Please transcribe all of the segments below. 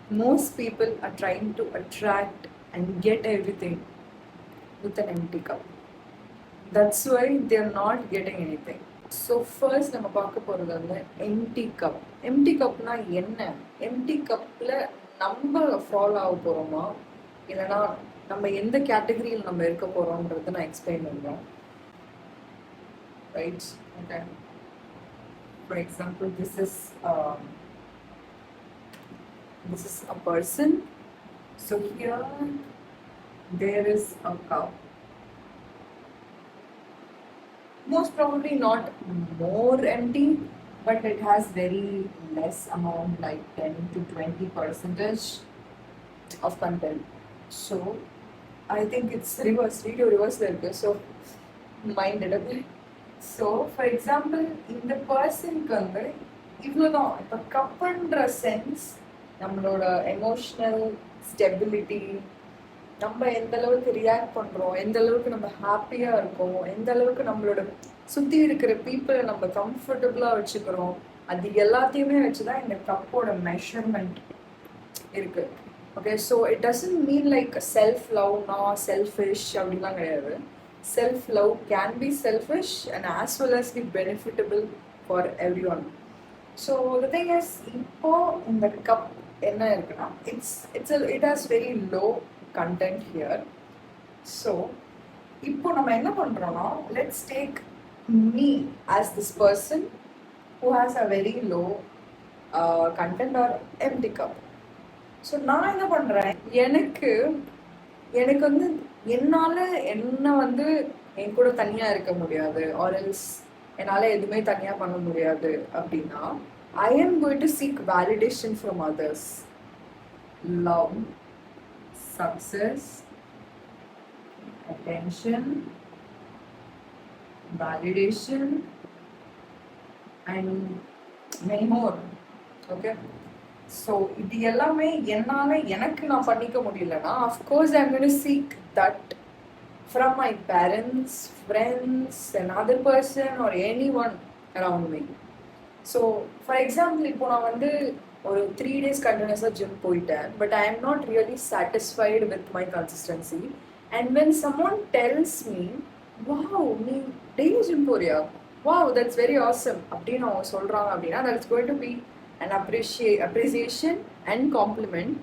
Most people are trying to attract and get everything with an empty cup. That's why they're not getting anything. So first நம்ம பார்க்க போகிறது வந்து empty cup. Empty கப்னா என்ன? Empty கப்பில் நம்ம follow ஆக போகிறோமா இல்லைனா நம்ம எந்த கேட்டகரியில் நம்ம இருக்க போகிறோன்றதை நான் எக்ஸ்பிளைன் பண்ணுறேன். Right, okay. For example, this is a person. So here there is a cup. Most probably not more empty, but it has very less amount, like 10 to 20% of content. So I think it's reverse, video reverse there, so mind it a bit. So for example, in the person வந்து இவ்வளோதான். இப்போ கப்புன்ற sense நம்மளோட emotional stability, நம்ம எந்த அளவுக்கு react பண்ணுறோம், எந்த அளவுக்கு நம்ம ஹாப்பியாக இருக்கோம், எந்த அளவுக்கு நம்மளோட சுற்றி இருக்கிற பீப்புளை நம்ம கம்ஃபர்டபுளாக வச்சுக்கிறோம், அது எல்லாத்தையுமே வச்சு தான் இந்த கப்போட மெஷர்மெண்ட் இருக்குது. Okay, so it doesn't mean like self லவ்னா செல்ஃபிஷ் அப்படின்லாம் கிடையாது. Self love can be selfish and as well as be benefitable for every one. So the thing is, இப்போ இந்த கப் என்ன இருக்குன்னா, it has very low content here. So இப்போ நம்ம என்ன பண்றோம்னா, let's take me as this person who has a very low content or empty cup. So நான் என்ன பண்றேன், எனக்கு வந்து என்னால் என்ன வந்து என் கூட தனியாக இருக்க முடியாது, ஆர் எல்ஸ் என்னால் எதுவுமே தனியாக பண்ண முடியாது அப்படின்னா, I am going to seek validation from others. Love, success, attention, validation, and many more. Okay, so இது எல்லாமே என்னால எனக்கு நான் பண்ணிக்க முடியலன்னா, of course I'm going to seek that from my parents, friends, another person or anyone around me. So for example, இப்போ நான் வந்து ஒரு 3 days கண்டினியூஸாக ஜிம் போயிட்டேன், but I am not really satisfied with my consistency. And when someone tells me, wow நீ daily gym போறியா, wow that's very awesome அப்படின்னு அவங்க சொல்கிறாங்க அப்படின்னா, that's going to be an appreciation and compliment.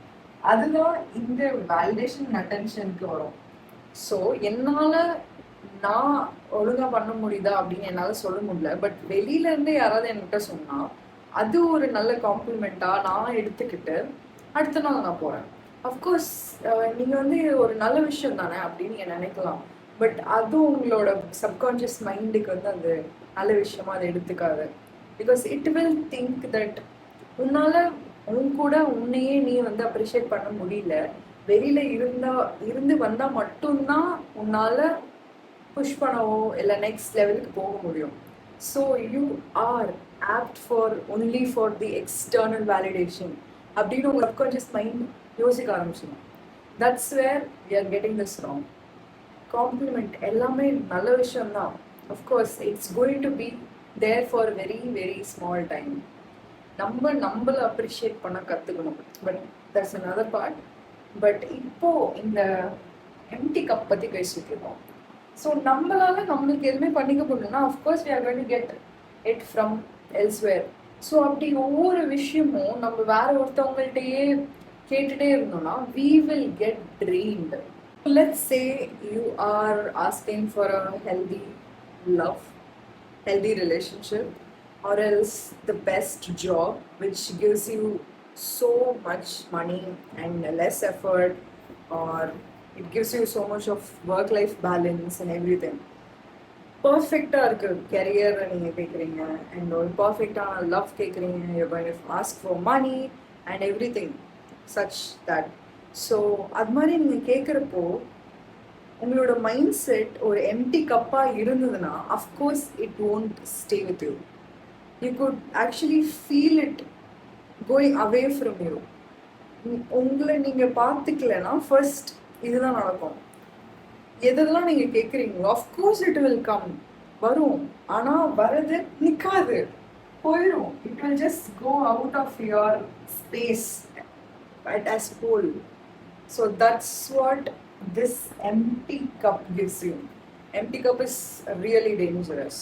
அதுதான் இந்த வேலிடேஷன் அண்ட் அட்டென்ஷனுக்கு வரும். So என்னால் நான் ஒழுங்காக பண்ண முடியுதா அப்படின்னு என்னால் சொல்ல முடியல, பட் வெளியிலேருந்து யாராவது என்கிட்ட சொன்னால் அது ஒரு நல்ல காம்ப்ளிமெண்ட்டாக நான் எடுத்துக்கிட்டு அடுத்த நாள் நான் போகிறேன். அஃப்கோர்ஸ் நீங்கள் வந்து ஒரு நல்ல விஷயம் தானே அப்படின்னு நீங்கள் நினைக்கலாம், பட் அது உங்களோட சப்கான்ஷியஸ் மைண்டுக்கு வந்து அந்த நல்ல விஷயமா அதை எடுத்துக்காது. Because it will think that உன்னால் கூட உன்னையே நீ வந்து அப்ரிஷியேட் பண்ண முடியல, வெளியில் இருந்து வந்தால் மட்டும்தான் உன்னால் புஷ் பண்ணவோ இல்லை நெக்ஸ்ட் லெவலுக்கு போக முடியும். So you are apt for only for the external validation அப்படின்னு உங்க subconscious mind யோசிக்க ஆரம்பிச்சிடும். That's where we are getting this wrong. Compliment எல்லாமே நல்ல விஷயம் தான். Of course it's going to be there for very very small time. நம்மள appreciate பண்ண கற்றுக்கணும், but that's another part. But இப்போ இந்த எம்டி கப் பற்றி பேசிட்டு இருக்கோம். ஸோ நம்மளுக்கு எதுவுமே பண்ணிக்க முடியலன்னா, of course we are going to get it from elsewhere. So அப்படி ஒவ்வொரு விஷயமும் நம்ம வேற ஒருத்தவங்கள்ட்டையே கேட்டுட்டே இருந்தோம்னா, we will get drained. Let's say you are asking for a healthy love, healthy relationship, or else the best job which gives you so much money and less effort, or it gives you so much of work-life balance and everything. பர்ஃபெக்டாக இருக்குது கெரியரை நீங்கள் கேட்குறீங்க, and ஒரு பர்ஃபெக்டான love கேட்குறீங்க, you going to ask for money and every thing such that. So அது மாதிரி நீங்கள் கேட்குறப்போ உங்களோட மைண்ட் செட் ஒரு எம்டி கப்பாக இருந்ததுன்னா, of course it won't stay with you. You could actually feel it going away from you. உங்களை நீங்கள் பார்த்துக்கலன்னா ஃபர்ஸ்ட் இதுதான் நடக்கும். எதெல்லாம் நீங்கள் கேட்குறீங்களோ அஃப்கோர்ஸ் இட் வில் கம், வரும். ஆனால் வரது நிற்காது, போயிடும். It will just go out of your space. as whole. So that's what this empty cup gives you. Empty cup is really dangerous.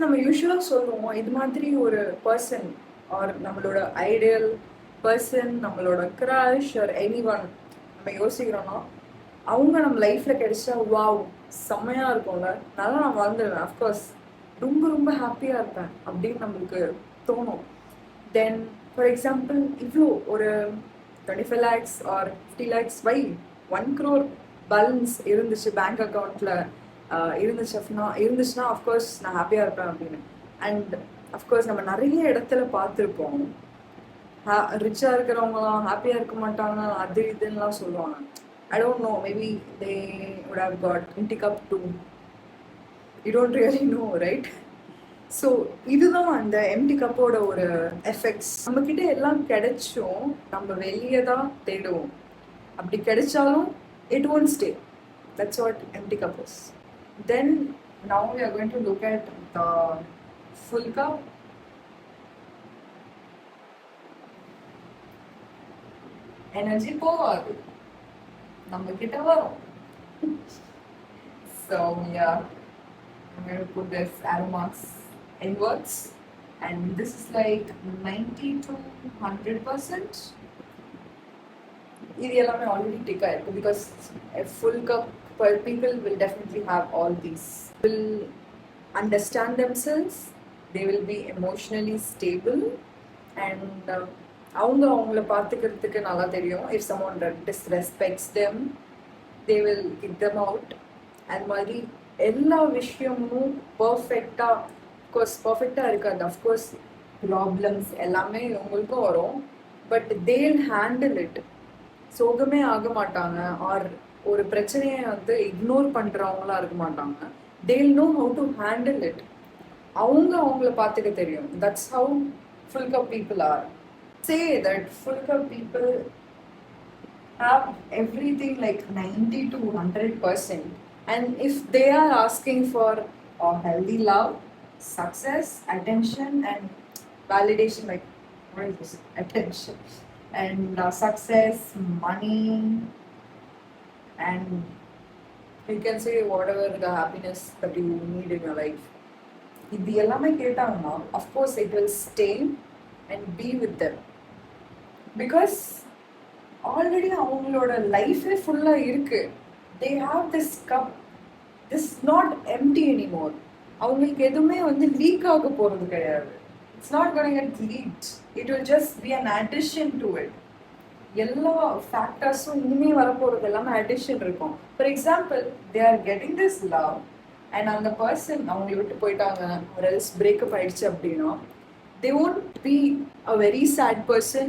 நம்ம யூஸ்வலாக சொல்லுவோம் இது மாதிரி ஒரு பர்சன் ஆர் நம்மளோட ஐடியல் பர்சன், நம்மளோட க்ரஷ் ஆர் எனி ஒன் நம்ம யோசிக்கிறோன்னா அவங்க நம்ம லைஃப்பில் கிடைச்சா வாவ் செம்மையாக இருக்கும்ல, நல்லா நான் வாழ்ந்துருவேன், அஃப்கோர்ஸ் ரொம்ப ரொம்ப ஹாப்பியாக இருப்பேன் அப்படின்னு நம்மளுக்கு தோணும். தென் ஃபார் எக்ஸாம்பிள் இவ்வளோ ஒரு 25 lakhs ஆர் 50 lakhs வை 1 crore பேலன்ஸ் இருந்துச்சு பேங்க் அக்கௌண்ட்டில் இருந்துச்சுன்னா அஃப்கோர்ஸ் நான் ஹாப்பியாக இருப்பேன் அப்படின்னு. அண்ட் அஃப்கோர்ஸ் நம்ம நிறைய இடத்துல பார்த்துருப்போம் ரிச்சாக இருக்கிறவங்களாம் ஹாப்பியாக இருக்க மாட்டாங்க அது இதுன்னெலாம் சொல்லுவாங்க. I don't know, maybe they would have got empty cup too. You don't really know, right? So இதுதான் அந்த எம்டி கப்போட ஒரு எஃபெக்ட்ஸ். நம்மக்கிட்ட எல்லாம் கிடைச்சும் நம்ம வெளியே தான் தேடுவோம். அப்படி கிடைச்சாலும் it won't stay. That's what empty cup is. Then now we are going to look at the full cup. Energy போகாது, நம்ம கிட்ட வரும். So yeah, I'm going to put this arrow marks inwards, and this is like 90 to 100%. இது எல்லாமே already tick ஆயிருக்கு because a full cup people will definitely have all these. Will understand themselves, they will be emotionally stable, and அவங்கள பார்த்துக்கிறதுக்கு நல்லா தெரியும். If someone disrespects them, they will kick them out. அது மாதிரி எல்லா விஷயமும் பர்ஃபெக்டாக, அஃப்கோர்ஸ் பர்ஃபெக்டாக இருக்காது, அஃப்கோர்ஸ் ப்ராப்ளம்ஸ் எல்லாமே உங்களுக்கும் வரும், பட் தேல் ஹேண்டில் இட். சோகமே ஆக மாட்டாங்க ஆர் ஒரு பிரச்சனையை வந்து இக்னோர் பண்ணுறவங்களா இருக்க மாட்டாங்க. தேல் know how to handle it. அவங்கள பார்த்துக்க தெரியும். That's how full cup people are. Say that full cup people have everything like 90 to 100%, and if they are asking for a healthy love, success, attention and validation, like what is this attention and success, money, and you can say whatever the happiness that you need in your life, இது எல்லாமே கேட்டாங்கன்னா of course it will stay and be with them. Because already அவங்களோட லைஃபே ஃபுல்லாக இருக்கு. They have this cup, this not empty anymore. அவங்களுக்கு எதுவுமே வந்து லீக் ஆக போகிறது கிடையாது. It's not going to get leaked. It will just be an addition to it. எல்லா ஃபேக்டர்ஸும் இனிமே வரப்போகிறது எல்லாமே அடிஷன் இருக்கும். For example they are getting this love and அந்த பர்சன் அவங்களை விட்டு போயிட்டாங்க or else breakup ஆயிடுச்சு அப்படின்னா they won't be a very sad person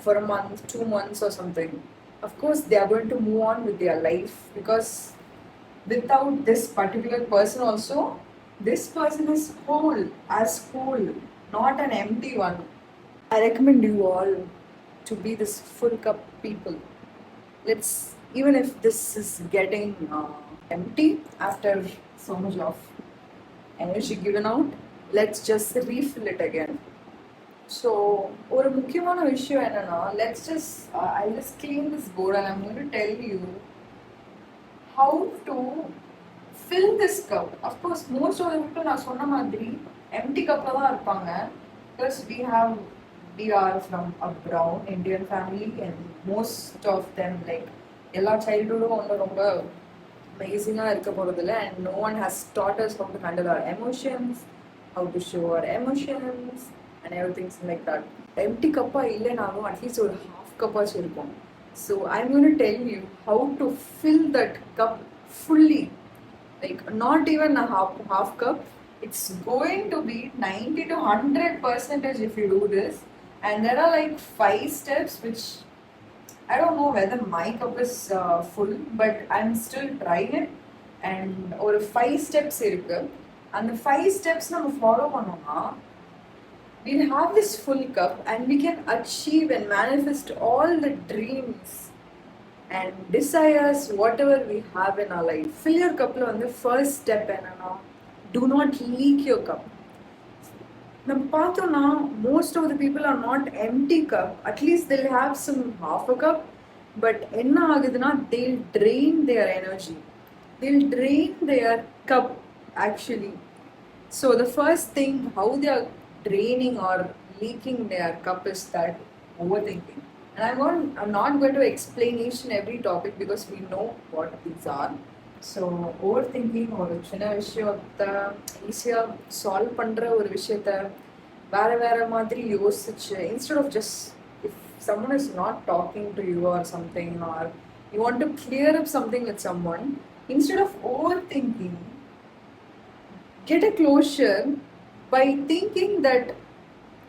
for a month, 2 months or something. Of course they are going to move on with their life, because without this particular person also, this person is whole, not an empty one. I recommend you all to be this full cup people. Let's, even if this is getting empty after so much of energy given out, let's just refill it again. So ஒரு முக்கியமான விஷயம் என்னன்னா, let's just I'll just clean this board and I'm going to tell you how to fill this cup. Of course most of the people நான் சொன்ன மாதிரி empty cupல தான் இருப்பாங்க, because we are from a brown Indian family and most of them like எல்லா childhoodum வந்து ரொம்ப amazing-ஆ இருக்க போகிறதில்ல, and no one has taught us how to handle our emotions, how to show our emotions and everything like that. Empty cup இல்லைனாலும் at least ஒரு half cup ஆச்சும் இருக்கும். So I'm going to tell you how to fill that cup fully, like not even a half cup. It's going to be 90 to 100% if you do this, and there are like 5 steps which I don't know whether my cup is full, but I'm still trying it. And ஒரு 5 steps இருக்கு. அந்த 5 steps நம்ம follow பண்ணோம்னா we'll have this full cup and we can achieve and manifest all the dreams and desires whatever we have in our life. Fill your cup la வந்து first step என்னன்னா, do not leak your cup. நம்ம பார்த்தோம்னா most of the people are not empty cup, at least they'll have some half a cup. But என்ன ஆகுதுன்னா they'll drain their energy, they'll drain their cup actually. So the first thing how they are draining or leaking their cup is that overthinking. And I'm not going to explain each and every topic because we know what these are. So over thinking ஒரு சின்ன விஷயத்த ஈஸியாக solve பண்ணுற ஒரு விஷயத்த வேறு வேறு மாதிரி யோசிச்சு, instead of just if someone is not talking to you or something, or you want to clear up something with someone, instead of overthinking, get a closure by thinking that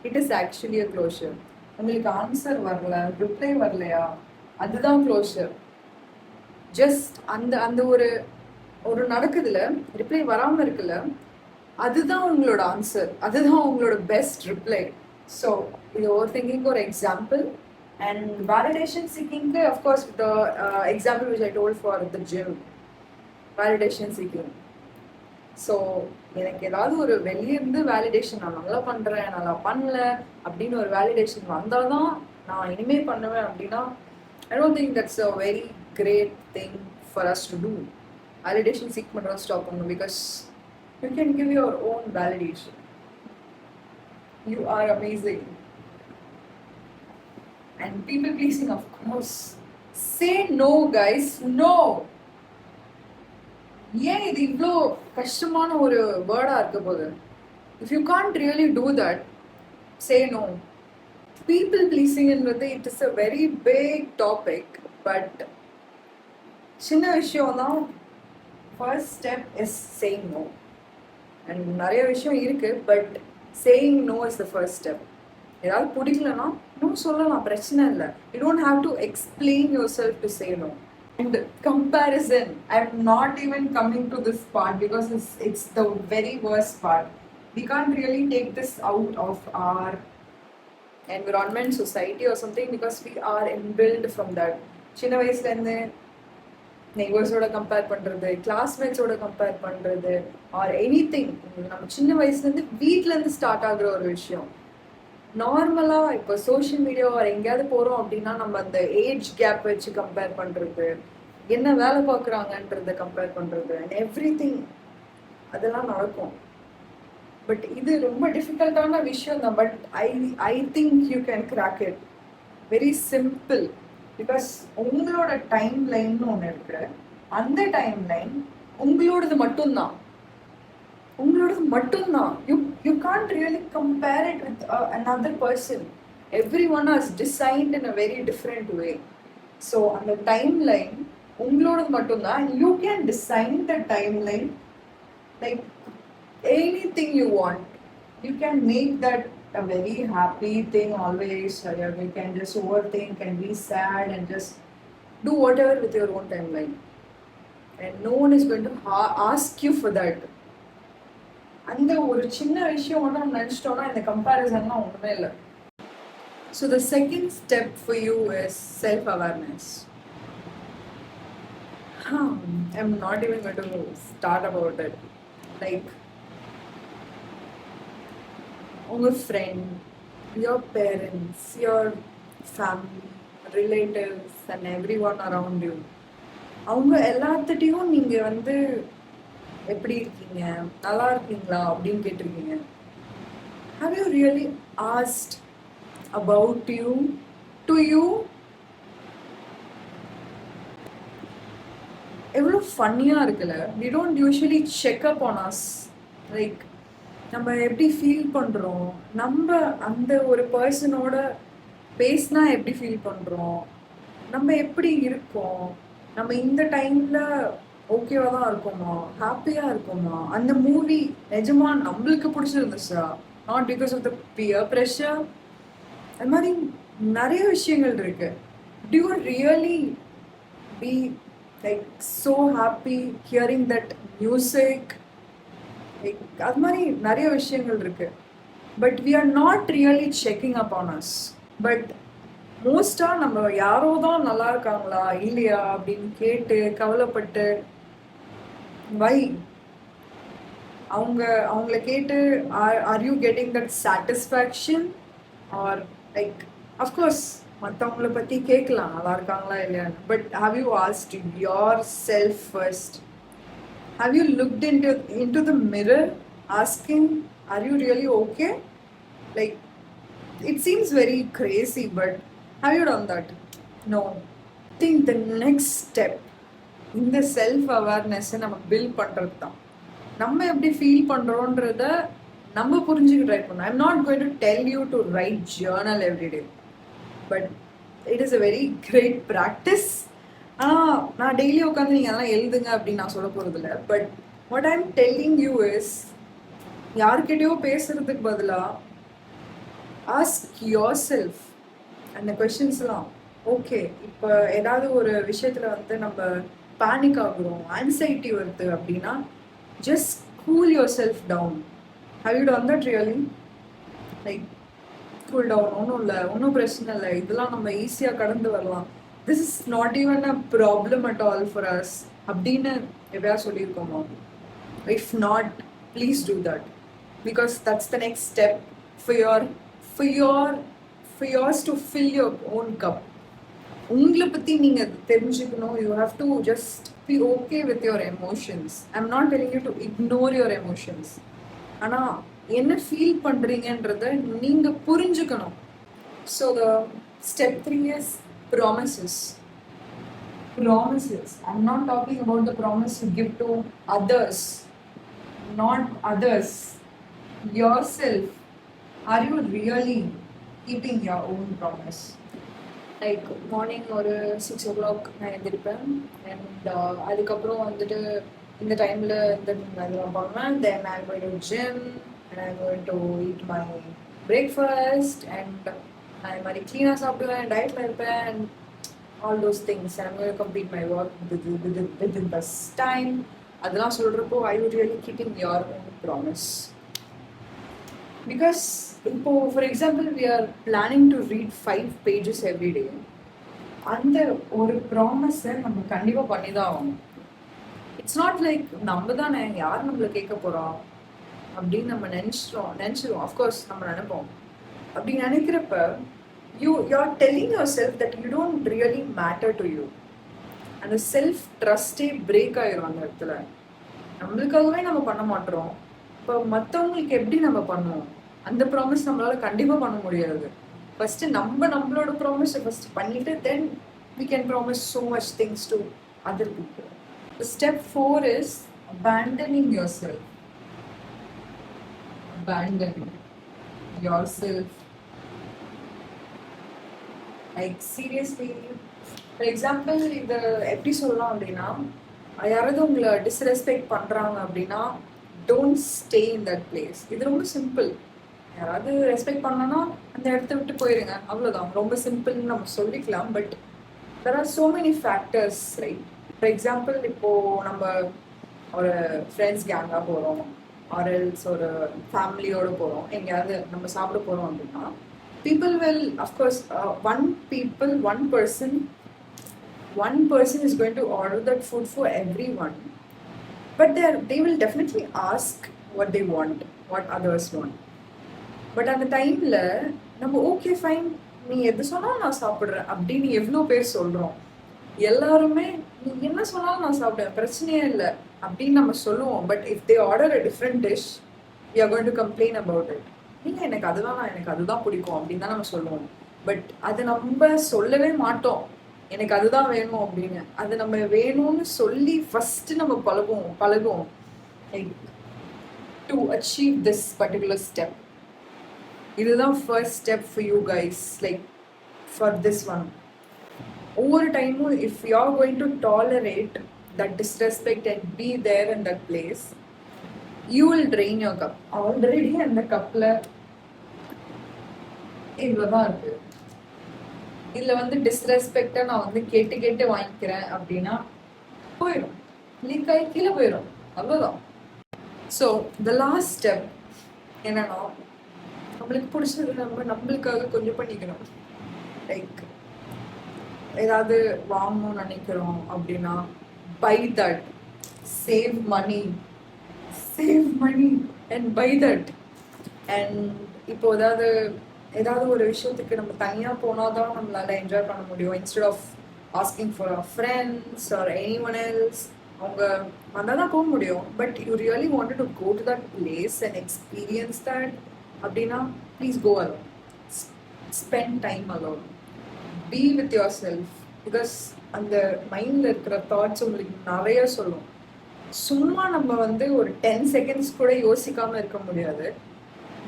it is actually a closure. உங்களுக்கு answer வரல, reply வரலையா, அதுதான் closure. Just அந்த அந்த ஒரு ஒரு நடக்குதுல reply வராமல் இருக்குல்ல, அதுதான் உங்களோட ஆன்சர், அதுதான் உங்களோட பெஸ்ட் ரிப்ளை. ஸோ இது ஓவர் திங்கிங்க்கு ஒரு எக்ஸாம்பிள். அண்ட் வேலிடேஷன் சீக்கிங்க்கு of course the example which I told for the gym, validation seeking. So எனக்கு ஏதாவது ஒரு வெளியிருந்து வேலிடேஷன், நான் நல்லா பண்ணுறேன், நல்லா பண்ணல அப்படின்னு ஒரு வேலிடேஷன் வந்தால் தான் நான் இனிமேல் பண்ணுவேன் அப்படின்னா, I don't think that's a very great thing for us to do. Validation seek பண்ணுறது ஸ்டாப் பண்ணணும், because you can give your own validation. You are amazing. And people pleasing, of course. Say no, guys. No. ஏன் இது இவ்வளோ கஷ்டமான ஒரு வேர்டாக இருக்க போது? If you can't really do that, say no. People pleasing என்பது it is a very big topic, but சின்ன விஷயம் தான். First step is saying no. And நிறைய விஷயம் இருக்கு, but saying no is the first step. ஏதாவது பிடிக்கலன்னா நோ சொல்லலாம், பிரச்சனை இல்லை. You don't have to explain yourself to say no. And comparison, I'm not even coming to this part because it's the very worst part. We can't really take this out of our environment, society or something, because we are inbuilt from that. சின்ன வயசுலேருந்து நெய்பர்ஸோட compare பண்ணுறது, கிளாஸ்மேட்ஸோட compare பண்ணுறது, or any thing, நம்ம சின்ன வயசுலேருந்து வீட்டிலேருந்து start ஆகுற ஒரு விஷயம். நார்மலாக இப்போ சோஷியல் மீடியா எங்கேயாவது போகிறோம் அப்படின்னா நம்ம அந்த ஏஜ் கேப் வச்சு கம்பேர் பண்ணுறது, என்ன வேலை பார்க்குறாங்கன்றத கம்பேர் பண்ணுறது, அண்ட் எவ்ரி திங், அதெல்லாம் நடக்கும். பட் இது ரொம்ப டிஃபிகல்ட்டான விஷயம் தான். But I think you can crack it. Very simple. Because உங்களோட டைம் லைன்னு ஒன்று இருக்கு. அந்த டைம் லைன் உங்களோடது மட்டும்தான், உங்களோடது மட்டும்தான். You can't really compare it with another person. Everyone has designed in a very different way. So அந்த டைம் லைன் உங்களோடது மட்டும்தான். You can design the time line like anything you want. You can make that a very happy thing always, or you can just overthink and be sad and just do whatever with your own timeline, and no one is going to ask you for that. அந்த ஒரு சின்ன விஷயம் ஒன்று நம்ம நினச்சிட்டோம்னா இந்த கம்பேரிசன்லாம் ஒன்றுமே இல்லை. So the second step for you is self awareness. I'm not even going to start about it. Like, your friend, your parents, your family, relatives and everyone around you, அவங்க எல்லாத்துட்டையும் நீங்கள் வந்து எப்படி இருக்கீங்க, நல்லா இருக்கீங்களா அப்படின்னு கேட்டிருக்கீங்க. Have you really asked about you to you? எவ்வளோ ஃபன்னியாக இருக்குல்ல. We don't usually check up on us. Like, நம்ம எப்படி ஃபீல் பண்ணுறோம், நம்ம அந்த ஒரு பர்சனோட பேசினா எப்படி ஃபீல் பண்ணுறோம், நம்ம எப்படி இருக்கோம், நம்ம இந்த டைமில் ஓகேவா தான் இருக்கோமா, ஹாப்பியாக இருக்கோமா, அந்த மூவி நிஜமா நம்மளுக்கு பிடிச்சிருந்துச்சா, not because of the peer pressure. அது மாதிரி நிறைய விஷயங்கள் இருக்கு. Do you really be like so happy hearing that music? அது மாதிரி நிறைய விஷயங்கள் இருக்கு. But we are not really checking up on us. But மோஸ்டாக நம்ம யாரோ தான் நல்லா இருக்காங்களா இல்லையா அப்படின்னு கேட்டு கவலைப்பட்டு, வை அவங்கள கேட்டு are you getting that satisfaction or like of course மற்றவங்கள பற்றி கேட்கலாம் நல்லா இருக்காங்களா இல்லையான்னு, but have you asked yourself first? Have you looked into the mirror asking, are you really okay? Like, it seems very crazy, but have you done that? No. I think the next step இந்த self அவேர்னஸை நம்ம build பண்ணுறது தான். நம்ம எப்படி feel பண்ணுறோன்றத நம்ம புரிஞ்சுக்க try பண்ணணும். I'm not going to tell you to write journal every day, but it is a very great practice. ஆனால் நான் டெய்லி உட்காந்து நீங்கள் அதெல்லாம் எழுதுங்க அப்படின்னு நான் சொல்ல போகிறது இல்லை. But what I'm telling you is, யார்கிட்டயோ பேசுறதுக்கு பதிலாக ஆஸ்க் யோர் செல்ஃப் அந்த கொஷின்ஸ்லாம். ஓகே, இப்போ ஏதாவது ஒரு விஷயத்தில் வந்து நம்ம பேனிக் ஆகுறோம், ஆன்சைட்டி வருது அப்படின்னா just cool yourself down. How you done that really? Like cool down, ஒன்றும் இல்லை, ஒன்றும் பிரச்சனை இல்லை, இதெல்லாம் நம்ம ஈஸியாக கடந்து வரலாம், this is not even a problem at all for us அப்படின்னு எப்படியா சொல்லியிருக்கோமோ? If not, please do that, because that's the next step for yours to fill your own cup. உங்களை பற்றி நீங்கள் தெரிஞ்சுக்கணும். You have to just be okay with your emotions. I am not telling you to ignore your emotions. ஆனால் என்ன feel பண்ணுறீங்கன்றத நீங்கள் புரிஞ்சுக்கணும். So the step 3 is promises. I'm not talking about the promise you give to others, not others, yourself. Are you really keeping your own promise? Like morning ஒரு 6 o'clock நான் எழுந்திருப்பேன். And அதுக்கப்புறம் வந்துட்டு இந்த டைமில் இந்த இதெல்லாம் பண்ணுவேன். Then I going to gym and I going to eat my breakfast and நான் இது மாதிரி க்ளீனாக சாப்பிடுவேன், டயட்டில் இருப்பேன் and all those things. I going to complete my work within this time. அதெல்லாம் சொல்கிறப்போ I would really keeping your own promise. Because இப்போ for example we are planning to read 5 pages every day. அந்த ஒரு ப்ராமிஸை நம்ம கண்டிப்பாக பண்ணி தான் ஆகணும். இட்ஸ் நாட் லைக் நம்ம தானே, யார் நம்மளை கேட்க போகிறோம் அப்படின்னு நம்ம நினச்சிருவோம். அஃப்கோர்ஸ் நம்ம நினைப்போம். அப்படி நினைக்கிறப்ப you are telling your self that you don't really matter to you. அந்த செல்ஃப் ட்ரஸ்டே பிரேக் ஆயிரும் அந்த இடத்துல. நம்மளுக்காகவே நம்ம பண்ண மாட்டோம், இப்போ மற்றவங்களுக்கு எப்படி நம்ம பண்ணுவோம்? அந்த ப்ராமிஸ் நம்மளால கண்டிப்பாக பண்ண முடியாது. ஃபஸ்ட்டு நம்மளோட ப்ராமிஸை ஃபஸ்ட்டு பண்ணிவிட்டு தென் we can promise so much things to other people. The step 4 is abandoning yourself. Abandoning yourself. Like seriously, for example, இந்த எப்படி சொல்லலாம் அப்படின்னா, யாராவது உங்களை டிஸ்ரெஸ்பெக்ட் பண்ணுறாங்க அப்படின்னா don't stay in that place. இது ரொம்ப சிம்பிள். யாராவது ரெஸ்பெக்ட் பண்ணோன்னா அந்த இடத்த விட்டு போயிருங்க, அவ்வளோதான். ரொம்ப சிம்பிள்னு நம்ம சொல்லிக்கலாம். But there are so many factors, right? For example, இப்போது நம்ம ஒரு ஃப்ரெண்ட்ஸ் கேங்காக போகிறோம், ஆர் எல்ஸ் ஒரு ஃபேமிலியோடு போகிறோம், எங்கேயாவது நம்ம சாப்பிட போகிறோம் அப்படின்னா people will, of course, one person is going to order that food for everyone, but they will definitely ask what they want, what others want. But அந்த டைமில் நம்ம ஓகே ஃபைன், நீ எது சொன்னாலும் நான் சாப்பிட்றேன் அப்படின்னு எவ்வளோ பேர் சொல்கிறோம். எல்லாருமே நீ என்ன சொன்னாலும் நான் சாப்பிடுவேன், பிரச்சனையே இல்லை அப்படின்னு நம்ம சொல்லுவோம். But if they order a different dish, we are going to complain about it. நீங்கள் எனக்கு அதுதான் பிடிக்கும் அப்படின்னு தான் நம்ம சொல்லுவோம். பட் அதை நம்ம சொல்லவே மாட்டோம், எனக்கு அதுதான் வேணும் அப்படின்னு. அது நம்ம வேணும்னு சொல்லி ஃபஸ்ட்டு நம்ம பழகுவோம் like to achieve this particular step. இதுதான் first step for you guys, like for this one. ஒவ்வொரு டைமும் if you are going to tolerate that disrespect and be there in that place, you will drain your cup. Already அந்த கப்பில் இவ்வளோதான் இருக்கு. இதில் வந்து டிஸ்ரெஸ்பெக்டை நான் வந்து கேட்டு வாங்கிக்கிறேன் அப்படின்னா போயிடும், லீக் ஆகி கீழே போயிடும், அவ்வளோதான். ஸோ த லாஸ்ட் ஸ்டெப் என்னன்னா, நம்மளுக்கு பிடிச்சது நம்மளுக்காக கொஞ்சம் பண்ணிக்கணும். லைக் ஏதாவது வாங்கணும்னு நினைக்கிறோம் அப்படின்னா by that, save money, save money and buy that. And இப்போ ஏதாவது ஒரு விஷயத்துக்கு நம்ம தனியா போனாதான் நம்மளால என்ஜாய் பண்ண முடியும். Instead of asking for our friends or anyone else, அவங்க வந்தால் தான் போக முடியும். But you really wanted to go to that place and experience that அப்படின்னா please go alone. Spend time alone. Be with your self. Because அந்த மைண்டில் இருக்கிற thoughts உங்களுக்கு நிறைய சொல்லும். சும்மா நம்ம ஒரு 10 seconds கூட யோசிக்காமல் இருக்க முடியாது.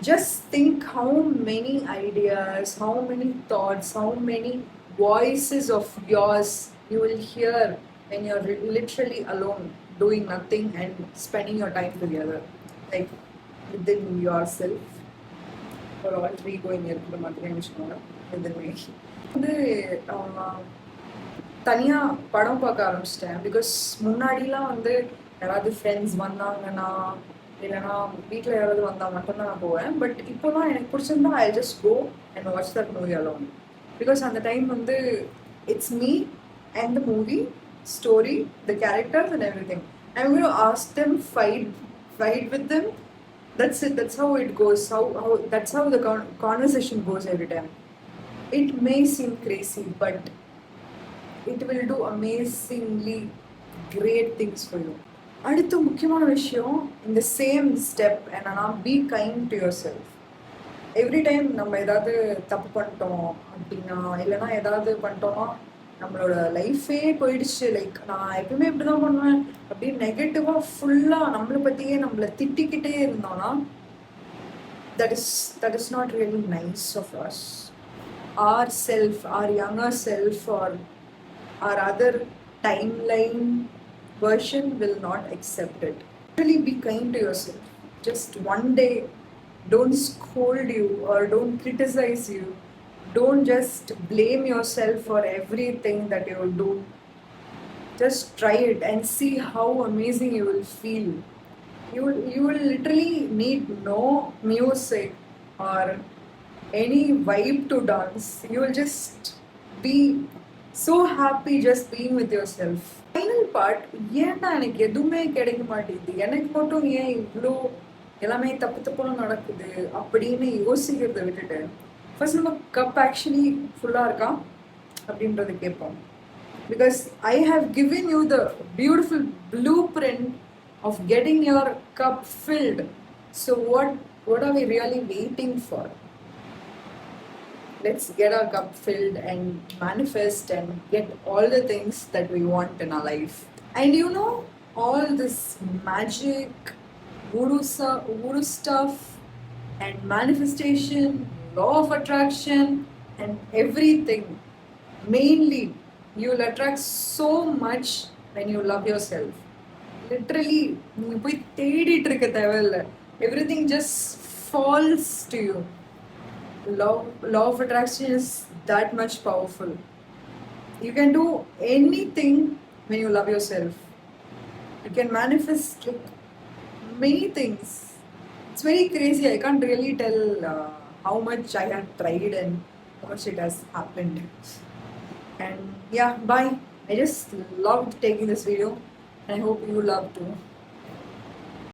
Just think how many ideas, how many thoughts, how many voices of yours you will hear when you're literally alone, doing nothing and spending your time together, like within yourself. For all three going here to the within me. தனியாக படம் பார்க்க ஆரம்பிச்சிட்டேன். Because முன்னாடிலாம் யாராவது friends வந்தாங்கன்னா இல்லைனா வீட்டில் யாராவது வந்தால் மட்டும்தான் நான் போவேன். பட் இப்போலாம் எனக்கு பிடிச்சிருந்தா I just go and watch that movie alone. Because அந்த time it's me and the movie story, the characters and every thing. I am going to ask them, fight with them. That's it. That's how it goes. That's how the conversation goes every time. It may seem crazy, but it will do amazingly great things for you. அடுத்த முக்கியமான விஷயம், இந்த same step என்னன்னா, be kind to your self. Every time நம்ம ஏதாவது தப்பு பண்ணிட்டோம் அப்படின்னா, இல்லைனா ஏதாவது பண்ணிட்டோம்னா நம்மளோட லைஃபே போயிடுச்சு, லைக் நான் எப்பவுமே இப்படி தான் பண்ணுவேன் அப்படின்னு நெகட்டிவாக ஃபுல்லாக நம்மளை பற்றியே நம்மளை திட்டிக்கிட்டே இருந்தோம்னா, that is not really nice of us. Our self, our younger self, or our other timeline version will not accept it. Really be kind to yourself. Just one day, don't scold you or don't criticize you. Don't just blame yourself for everything that you will do. Just try it and see how amazing you will feel. You will literally need no music or any vibe to dance. You will just be so happy just being with yourself. Final part, ஏன்டா எனக்கு எதுவுமே கிடைக்க மாட்டேங்குது, எனக்கு மட்டும் ஏன் இவ்வளோ எல்லாமே தப்பு நடக்குது அப்படின்னு யோசிக்கிறத விட்டுட்டு ஃபர்ஸ்ட் நம்ம கப் ஆக்சுவலி ஃபுல்லாக இருக்கா அப்படின்றத கேட்போம். Because I have given you the beautiful blueprint of getting your cup filled. So what are we really waiting for? Let's get our cup filled and manifest and get all the things that we want in our life. And all this magic, voodoo stuff and manifestation, law of attraction and everything. Mainly, you will attract so much when you love yourself. Literally, you poi தேடிட்டு இருக்க தேவையில்ல. Everything just falls to you. Law of attraction is that much powerful. You can do anything when you love yourself. You can manifest many things. It's very crazy. I can't really tell how much I have tried and how much it has happened. And yeah, bye. I just loved taking this video and I hope you love too.